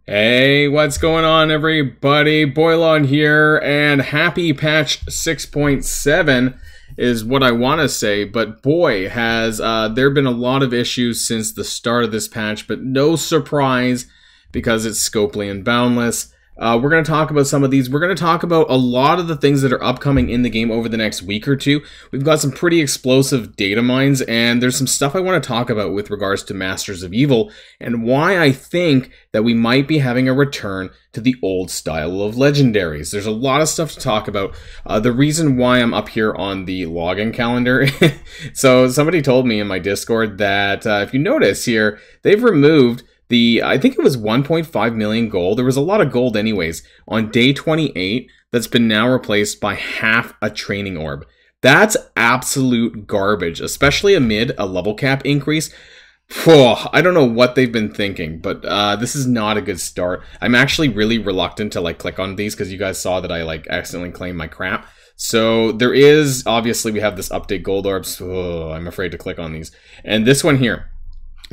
Hey, what's going on, everybody? Boilon here, and happy patch 6.7 is what I want to say, but boy, has there been a lot of issues since the start of this patch, but no surprise because it's scopely and boundless. We're going to talk about some of these. We're going to talk about a lot of the things that are upcoming in the game over the next week or two. We've got some pretty explosive data mines, and there's some stuff I want to talk about with regards to Masters of Evil, and why I think that we might be having a return to the old style of legendaries. There's a lot of stuff to talk about. The reason why I'm up here on the login calendar, so somebody told me in my Discord that if you notice here, they've removed I think it was 1.5 million gold. There was a lot of gold anyways on day 28 that's been now replaced by half a training orb. That's absolute garbage, especially amid a level cap increase. I don't know what they've been thinking, but this is not a good start. I'm actually really reluctant to click on these because you guys saw that I accidentally claimed my crap. So there is, obviously we have this update gold orbs. I'm afraid to click on these. And this one here.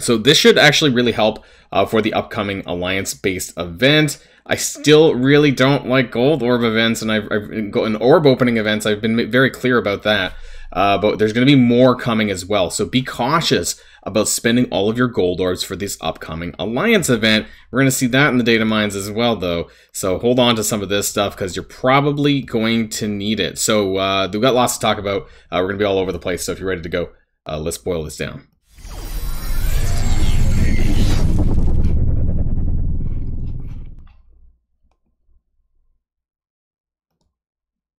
So this should actually really help for the upcoming Alliance-based event. I still really don't like gold orb events, and in orb opening events, I've been very clear about that. But there's going to be more coming as well. So be cautious about spending all of your gold orbs for this upcoming Alliance event. We're going to see that in the data mines as well, though. So hold on to some of this stuff because you're probably going to need it. So we've got lots to talk about. We're going to be all over the place. So if you're ready to go, let's boil this down.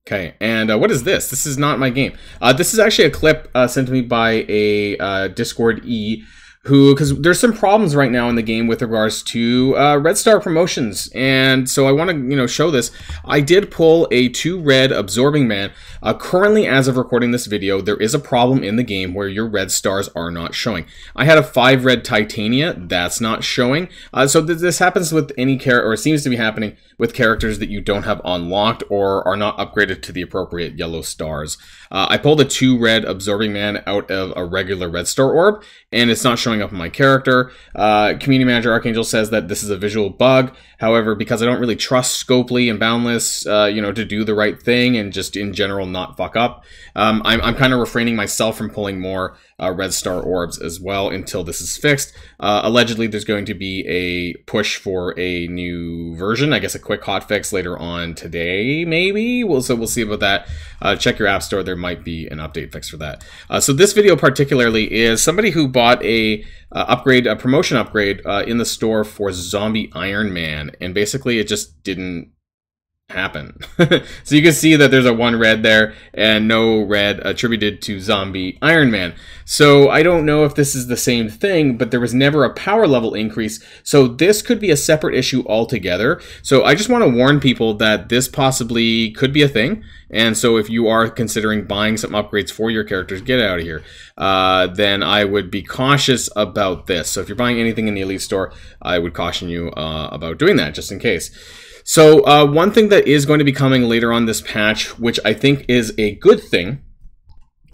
Okay, and what is this? This is not my game. This is actually a clip sent to me by a Discord E, because there's some problems right now in the game with regards to red star promotions, and so I want to show this. I did pull a 2 red absorbing man. Currently, as of recording this video, there is a problem in the game where your red stars are not showing. I had a 5 red titania, that's not showing. So this happens with any character, or it seems to be happening with characters that you don't have unlocked or are not upgraded to the appropriate yellow stars. I pulled a 2 red absorbing man out of a regular red star orb, and it's not showing up on my character. Community Manager Archangel says that this is a visual bug. However, because I don't really trust Scopely and Boundless, to do the right thing and just in general not fuck up, I'm kind of refraining myself from pulling more red star orbs as well until this is fixed. Allegedly, there's going to be a push for a new version. I guess a quick hotfix later on today, maybe. So we'll see about that. Check your app store. There might be an update fix for that. So this video particularly is somebody who bought a promotion upgrade in the store for Zombie Iron Man, and basically it just didn't happen. So you can see that there's a 1 red there and no red attributed to Zombie Iron Man. So I don't know if this is the same thing, but there was never a power level increase. So this could be a separate issue altogether. So I just want to warn people that this possibly could be a thing. And so if you are considering buying some upgrades for your characters, get out of here. Then I would be cautious about this. So if you're buying anything in the Elite Store, I would caution you about doing that just in case. So one thing that is going to be coming later on this patch, which I think is a good thing,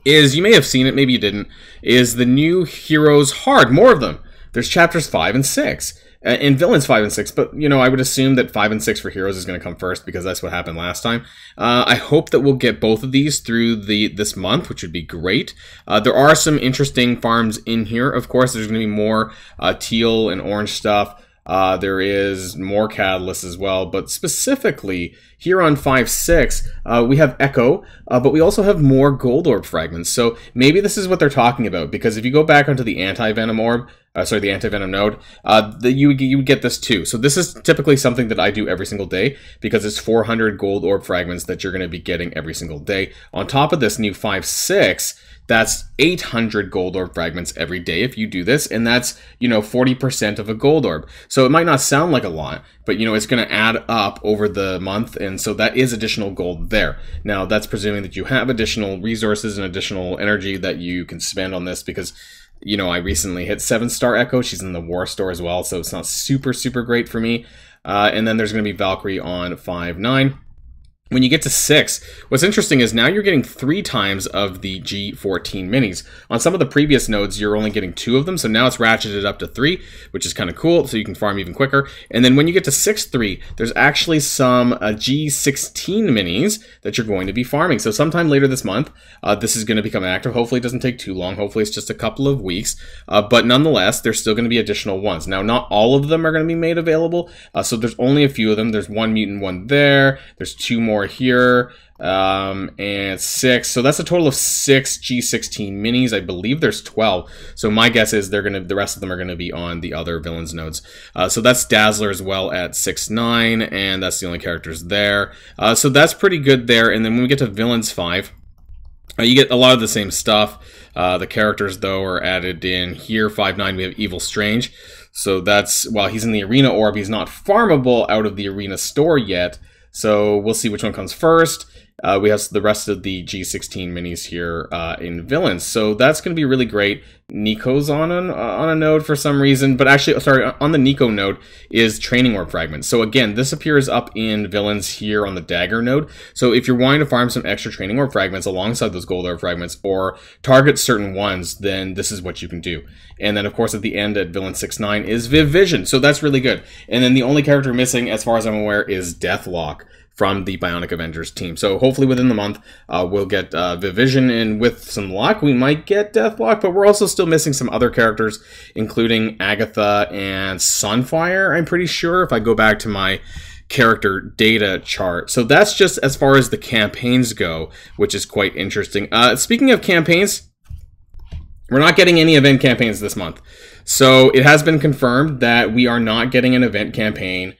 is, you may have seen it, maybe you didn't, is the new Heroes Hard, more of them. There's chapters 5 and 6, and Villains 5 and 6, but, I would assume that 5 and 6 for Heroes is going to come first because that's what happened last time. I hope that we'll get both of these through this month, which would be great. There are some interesting farms in here. Of course, there's going to be more teal and orange stuff. There is more catalysts as well, but specifically here on 5.6, we have Echo, but we also have more gold orb fragments. So maybe this is what they're talking about, because if you go back onto the anti-venom orb, the anti-venom node, you would get this too. So this is typically something that I do every single day because it's 400 gold orb fragments that you're going to be getting every single day. On top of this new 5.6, that's 800 gold orb fragments every day if you do this, and that's, 40% of a gold orb. So it might not sound like a lot, but, it's going to add up over the month, and so that is additional gold there. Now, that's presuming that you have additional resources and additional energy that you can spend on this, because, I recently hit 7-star Echo. She's in the War Store as well, so it's not super, super great for me. And then there's going to be Valkyrie on 5.9. When you get to 6, what's interesting is now you're getting 3 times of the G14 minis. On some of the previous nodes, you're only getting 2 of them, so now it's ratcheted up to 3, which is kind of cool, so you can farm even quicker. And then when you get to 6-3, there's actually some G16 minis that you're going to be farming. So sometime later this month, this is going to become active. Hopefully it doesn't take too long. Hopefully it's just a couple of weeks. But nonetheless, there's still going to be additional ones. Now, not all of them are going to be made available, so there's only a few of them. There's 1 mutant one there. There's 2 more here, and 6. So that's a total of 6 G16 minis. I believe there's 12. So my guess is the rest of them are gonna be on the other villains nodes. So that's Dazzler as well at 6-9, and that's the only characters there. So that's pretty good there. And then when we get to villains 5, you get a lot of the same stuff. The characters though are added in here. 5-9, we have Evil Strange. So that's, while he's in the arena orb, he's not farmable out of the arena store yet. So we'll see which one comes first. We have the rest of the G16 minis here in villains. So that's going to be really great. Nico's on a node for some reason, but actually, sorry, on the Nico node is Training Orb Fragments. So again, this appears up in villains here on the Dagger node. So if you're wanting to farm some extra Training Orb Fragments alongside those Gold Orb Fragments or target certain ones, then this is what you can do. And then, of course, at the end at villain 6-9 is Viv Vision. So that's really good. And then the only character missing, as far as I'm aware, is Deathlock from the Bionic Avengers team. So hopefully within the month, we'll get Viv Vision, and with some luck, we might get Deathlock, but we're also still missing some other characters, including Agatha and Sunfire, I'm pretty sure, if I go back to my character data chart. So that's just as far as the campaigns go, which is quite interesting. Speaking of campaigns, we're not getting any event campaigns this month. So it has been confirmed that we are not getting an event campaign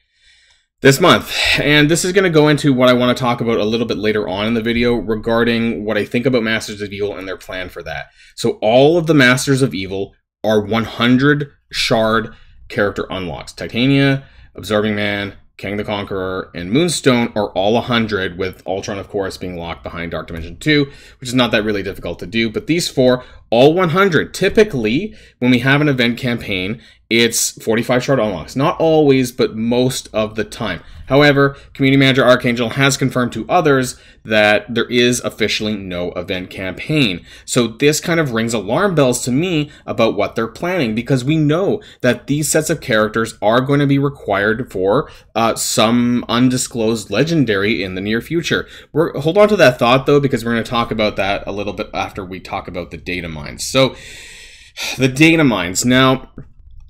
this month. And this is going to go into what I want to talk about a little bit later on in the video regarding what I think about Masters of Evil and their plan for that. So all of the Masters of Evil are 100 shard character unlocks. Titania, Absorbing Man, King the Conqueror, and Moonstone are all 100, with Ultron, of course, being locked behind Dark Dimension 2, which is not that really difficult to do. But these 4, all 100. Typically, when we have an event campaign, it's 45 shard unlocks. Not always, but most of the time. However, Community Manager Archangel has confirmed to others that there is officially no event campaign. So this kind of rings alarm bells to me about what they're planning, because we know that these sets of characters are going to be required for some undisclosed legendary in the near future. Hold on to that thought, though, because we're going to talk about that a little bit after we talk about the data mines. So, the data mines. Now,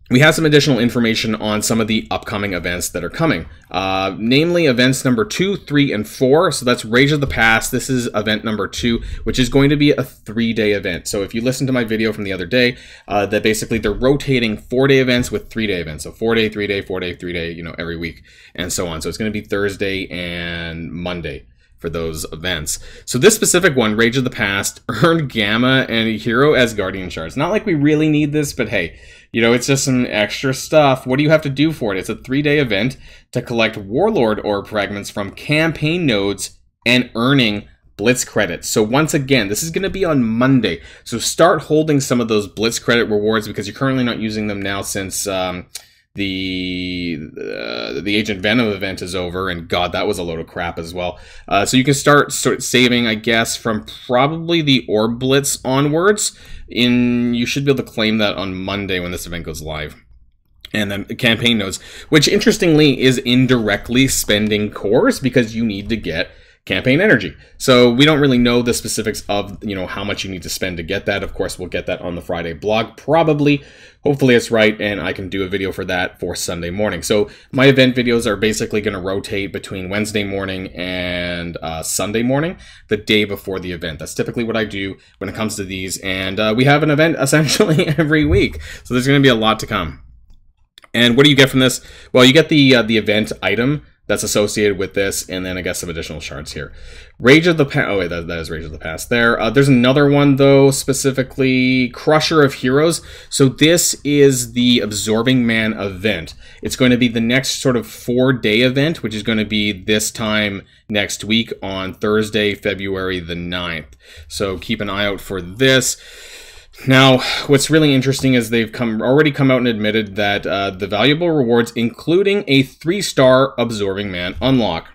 we have some additional information on some of the upcoming events that are coming, namely events number 2, 3, and 4. So that's Rage of the Past. This is event number 2, which is going to be a 3-day event. So if you listen to my video from the other day, that basically they're rotating 4-day events with 3-day events. So 4-day, 3-day, 4-day, 3-day, you know, every week, and so on. So it's going to be Thursday and Monday for those events. So this specific one, Rage of the Past, earned Gamma and a Hero as Guardian Shards. Not like we really need this, but hey, you know, it's just some extra stuff. What do you have to do for it? It's a 3-day event to collect Warlord Orb Fragments from campaign nodes and earning Blitz credits. So once again, this is going to be on Monday. So start holding some of those Blitz credit rewards, because you're currently not using them now since the Agent Venom event is over, and God, that was a load of crap as well. So you can start saving, I guess, from probably the Orb Blitz onwards. You should be able to claim that on Monday when this event goes live. And then campaign nodes, which interestingly is indirectly spending cores, because you need to get campaign energy. So we don't really know the specifics of, you know, how much you need to spend to get that. Of course, we'll get that on the Friday blog, probably. Hopefully it's right, and I can do a video for that for Sunday morning. So my event videos are basically going to rotate between Wednesday morning and Sunday morning, the day before the event. That's typically what I do when it comes to these, and we have an event essentially every week. So there's going to be a lot to come. And what do you get from this? Well, you get the event item that's associated with this, and then I guess some additional shards here. Rage of the Past. Oh wait, that is Rage of the Past there. There's another one though, specifically Crusher of Heroes. So this is the Absorbing Man event. It's going to be the next sort of 4-day event, which is going to be this time next week on Thursday, February the 9th. So keep an eye out for this. Now, what's really interesting is they've already come out and admitted that the valuable rewards, including a 3-star Absorbing Man unlock.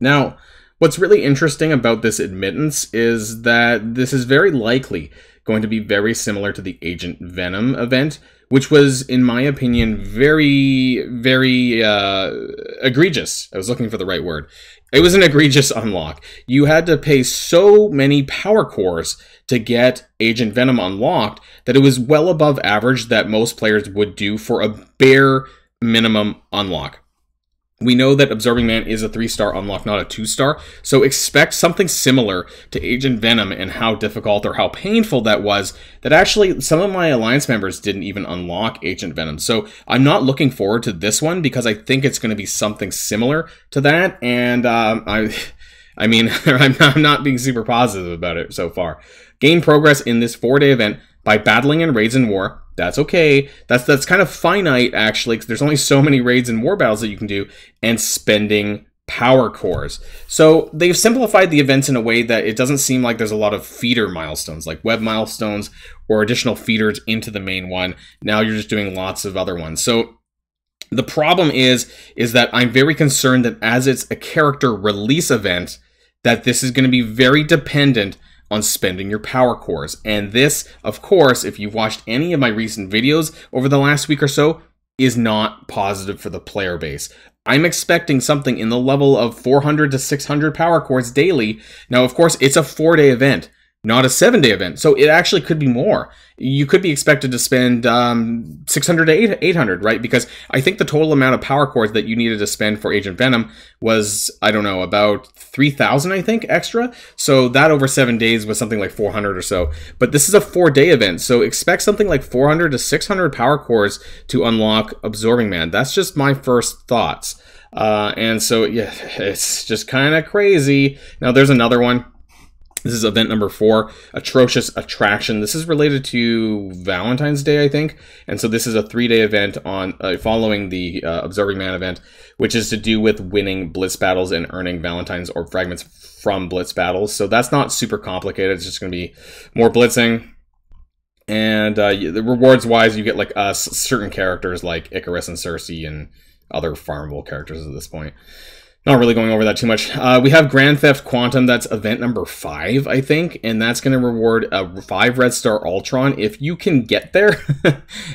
Now, What's really interesting about this admittance is that this is very likely going to be very similar to the Agent Venom event, which was, in my opinion, very, very egregious. I was looking for the right word. It was an egregious unlock. You had to pay so many power cores to get Agent Venom unlocked that it was well above average that most players would do for a bare minimum unlock. We know that Absorbing Man is a 3-star unlock, not a 2-star, so expect something similar to Agent Venom and how difficult or how painful that was, that actually some of my Alliance members didn't even unlock Agent Venom. So I'm not looking forward to this one because I think it's going to be something similar to that, and I mean, I'm not being super positive about it so far. Gain progress in this 4-day event by battling in raids and war. That's okay. That's kind of finite, actually, because there's only so many raids and war battles that you can do, and spending power cores. So they've simplified the events in a way that it doesn't seem like there's a lot of feeder milestones, like web milestones or additional feeders into the main one. Now you're just doing lots of other ones. So the problem is that I'm very concerned that as it's a character release event, that this is going to be very dependent on spending your power cores. And this, of course, if you've watched any of my recent videos over the last week or so, is not positive for the player base. I'm expecting something in the level of 400 to 600 power cores daily. Now, of course, it's a 4-day event, not a 7-day event, so it actually could be more. You could be expected to spend 600 to 800, right? Because I think the total amount of power cores that you needed to spend for Agent Venom was, I don't know, about 3,000, I think, extra. So that over 7 days was something like 400 or so. But this is a 4-day event, so expect something like 400 to 600 power cores to unlock Absorbing Man. That's just my first thoughts. And so, yeah, it's just kind of crazy. Now, there's another one. This is event number 4, Atrocious Attraction. This is related to Valentine's Day, I think. And so this is a 3-day event on following the Absorbing Man event, which is to do with winning Blitz battles and earning Valentine's or fragments from Blitz battles. So that's not super complicated. It's just going to be more blitzing. And the rewards-wise, you get like certain characters like Icarus and Cersei and other farmable characters at this point. Not really going over that too much. We have Grand Theft Quantum. That's event number 5, I think. And that's going to reward 5 Red Star Ultron if you can get there.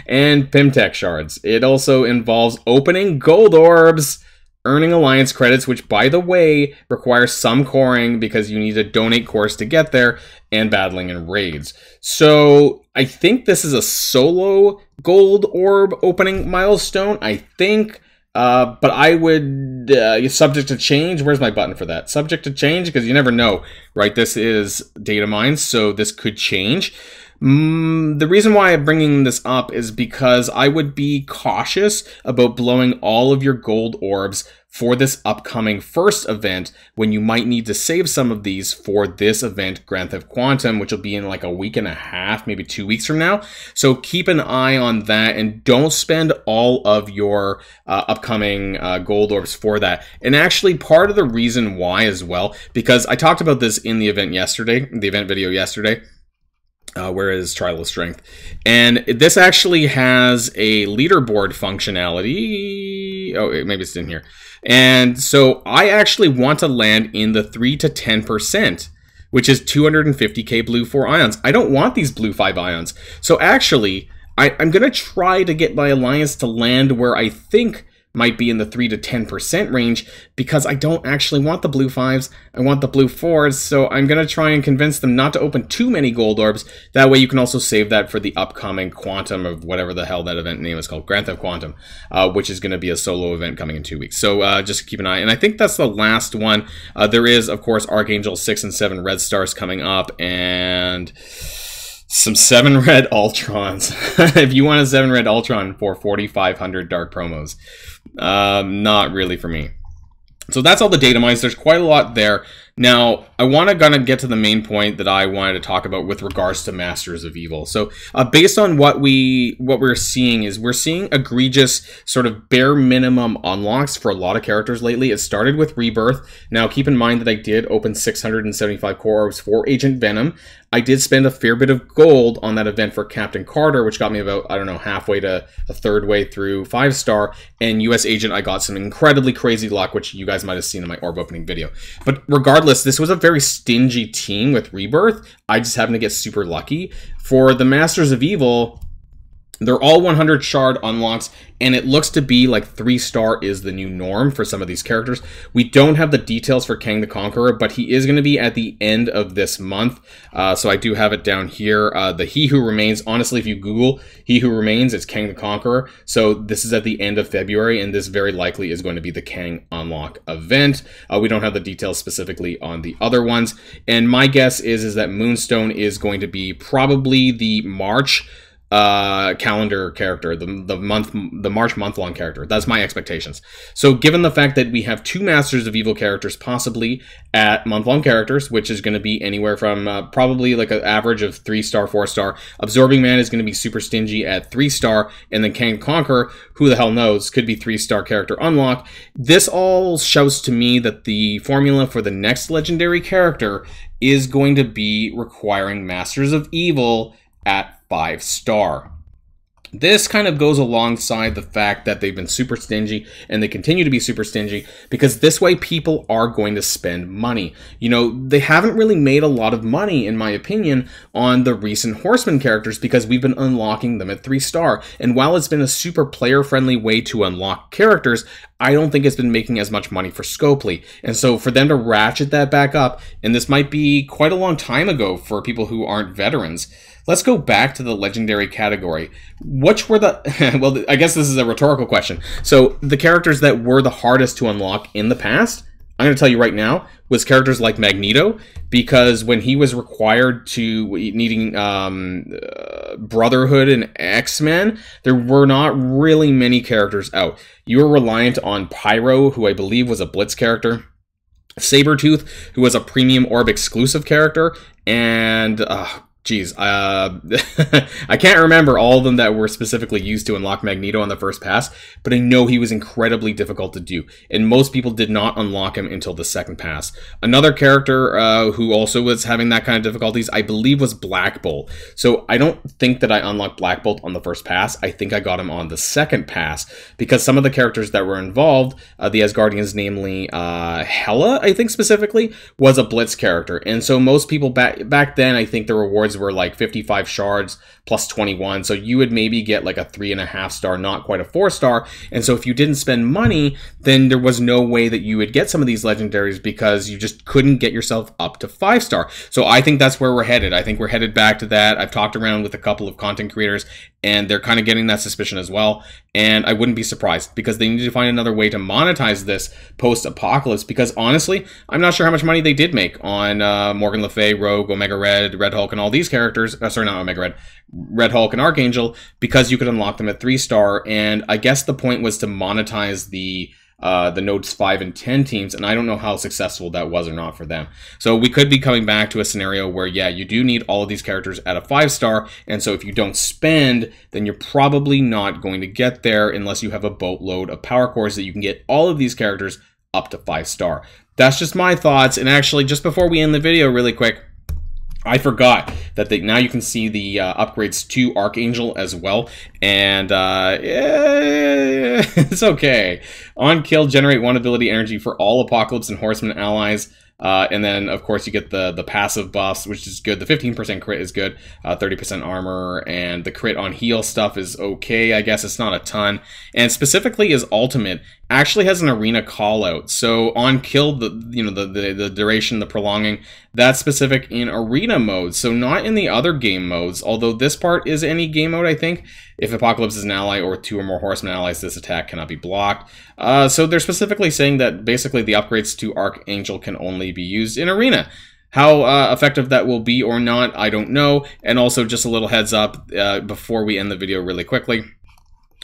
And Pimtech Shards. It also involves opening gold orbs, earning Alliance credits, which, by the way, requires some coring because you need to donate cores to get there, and battling in raids. So I think this is a solo gold orb opening milestone, I think. But I would, subject to change. Where's my button for that? Subject to change, because you never know, right? This is data mine, so this could change. The reason why I'm bringing this up is because I would be cautious about blowing all of your gold orbs for this upcoming first event when you might need to save some of these for this event, Grand Theft Quantum, which will be in like a week and a half, maybe 2 weeks from now. So keep an eye on that and don't spend all of your upcoming gold orbs for that. And actually part of the reason why as well, because I talked about this in the event yesterday, the event video yesterday, where is Trial of Strength? And this actually has a leaderboard functionality. Oh, maybe it's in here. And so I actually want to land in the 3 to 10%, which is 250k blue 4 ions. I don't want these blue 5 ions. So actually, I'm going to try to get my Alliance to land where I think might be in the 3 to 10% range, because I don't actually want the blue 5s, I want the blue 4s, so I'm going to try and convince them not to open too many gold orbs. That way you can also save that for the upcoming Quantum, of whatever the hell that event name is called, Grand Theft Quantum, which is going to be a solo event coming in 2 weeks. So just keep an eye, and I think that's the last one. There is, of course, Archangel 6 and 7 red stars coming up, and some 7 red Ultrons. If you want a 7 red Ultron for 4,500 dark promos. Not really for me. So that's all the data mines. There's quite a lot there. Now, I want to kind of get to the main point that I wanted to talk about with regards to Masters of Evil. So, based on what we're seeing is we're seeing egregious sort of bare minimum unlocks for a lot of characters lately. It started with Rebirth. Now, keep in mind that I did open 675 core orbs for Agent Venom. I did spend a fair bit of gold on that event for Captain Carter, which got me about, I don't know, halfway to a third way through 5-star. And US Agent, I got some incredibly crazy luck, which you guys might have seen in my orb opening video. But regardless, this was a very stingy team with Rebirth. I just happened to get super lucky. For the Masters of Evil, they're all 100 shard unlocks, and it looks to be like 3-star is the new norm for some of these characters. We don't have the details for Kang the Conqueror, but he is going to be at the end of this month. So I do have it down here. The He Who Remains, honestly, if you Google He Who Remains, it's Kang the Conqueror. So this is at the end of February, and this very likely is going to be the Kang unlock event. We don't have the details specifically on the other ones. And my guess is that Moonstone is going to be probably the March calendar character, the March month-long character. That's my expectations. So given the fact that we have 2 Masters of Evil characters possibly at month-long characters, which is going to be anywhere from probably like an average of 3-star, 4-star. Absorbing Man is going to be super stingy at 3-star, and then Kang Conqueror, who the hell knows, could be 3-star character unlock. This all shows to me that the formula for the next legendary character is going to be requiring Masters of Evil at 5-star. This kind of goes alongside the fact that they've been super stingy, and they continue to be super stingy, because this way people are going to spend money. You know, they haven't really made a lot of money, in my opinion, on the recent Horseman characters, because we've been unlocking them at 3-star. And while it's been a super player-friendly way to unlock characters, I don't think it's been making as much money for Scopely. And so for them to ratchet that back up, and this might be quite a long time ago for people who aren't veterans, let's go back to the legendary category. Which were the... well, I guess this is a rhetorical question. So the characters that were the hardest to unlock in the past, I'm going to tell you right now, was characters like Magneto, because when he was required to needing Brotherhood and X-Men, there were not really many characters out. You were reliant on Pyro, who I believe was a Blitz character, Sabretooth, who was a premium orb exclusive character, and geez, I can't remember all of them that were specifically used to unlock Magneto on the first pass, but I know he was incredibly difficult to do, and most people did not unlock him until the second pass. Another character who also was having that kind of difficulties, I believe, was Black Bolt. So I don't think that I unlocked Black Bolt on the first pass. I think I got him on the second pass, because some of the characters that were involved, the Asgardians, namely Hela, I think specifically, was a Blitz character, and so most people back then, I think the rewards were like 55 shards plus 21, so you would maybe get like a 3.5-star, not quite a 4-star. And so if you didn't spend money, then there was no way that you would get some of these legendaries, because you just couldn't get yourself up to 5-star. So I think that's where we're headed. I think we're headed back to that. I've talked around with a couple of content creators, and they're kind of getting that suspicion as well. And I wouldn't be surprised, because they need to find another way to monetize this post-apocalypse, because honestly, I'm not sure how much money they did make on Morgan Le Fay, Rogue, Omega Red, Red Hulk, and all these characters. Sorry, not Omega Red. Red Hulk and Archangel, because you could unlock them at 3-star, and I guess the point was to monetize the Nodes 5 and 10 teams, and I don't know how successful that was or not for them. So we could be coming back to a scenario where, yeah, you do need all of these characters at a 5-star, and so if you don't spend, then you're probably not going to get there unless you have a boatload of power cores that you can get all of these characters up to 5-star. That's just my thoughts, and actually, just before we end the video really quick, I forgot that now you can see the upgrades to Archangel as well, and it's okay. On kill, generate 1 ability energy for all Apocalypse and Horseman allies. And then, of course, you get the passive buffs, which is good. The 15% crit is good, 30% armor, and the crit on heal stuff is okay. I guess it's not a ton. And specifically, his ultimate actually has an arena callout. So on kill, the duration, the prolonging, that's specific in arena mode. So not in the other game modes. Although this part is any game mode, I think. If Apocalypse is an ally or 2 or more Horseman allies, this attack cannot be blocked. So they're specifically saying that basically the upgrades to Archangel can only be used in arena. How effective that will be or not, I don't know. And also, just a little heads up before we end the video really quickly.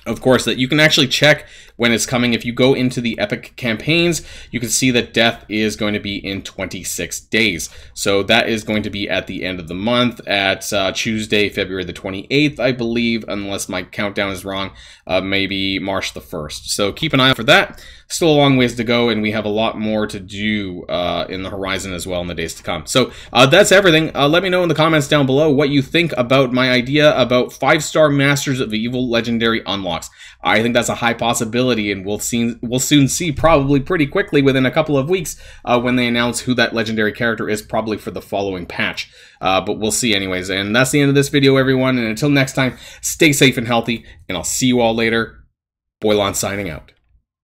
of course, that you can actually check when it's coming. If you go into the Epic campaigns, you can see that death is going to be in 26 days. So that is going to be at the end of the month at Tuesday, February the 28th, I believe, unless my countdown is wrong, maybe March the 1st. So keep an eye out for that. Still a long ways to go, and we have a lot more to do in the horizon as well in the days to come. So that's everything. Let me know in the comments down below what you think about my idea about 5-star Masters of Evil Legendary unlocks. I think that's a high possibility, and we'll soon see, probably pretty quickly within a couple of weeks, when they announce who that legendary character is, probably for the following patch. But we'll see anyways. And that's the end of this video, everyone. And until next time, stay safe and healthy, and I'll see you all later. Boilon signing out.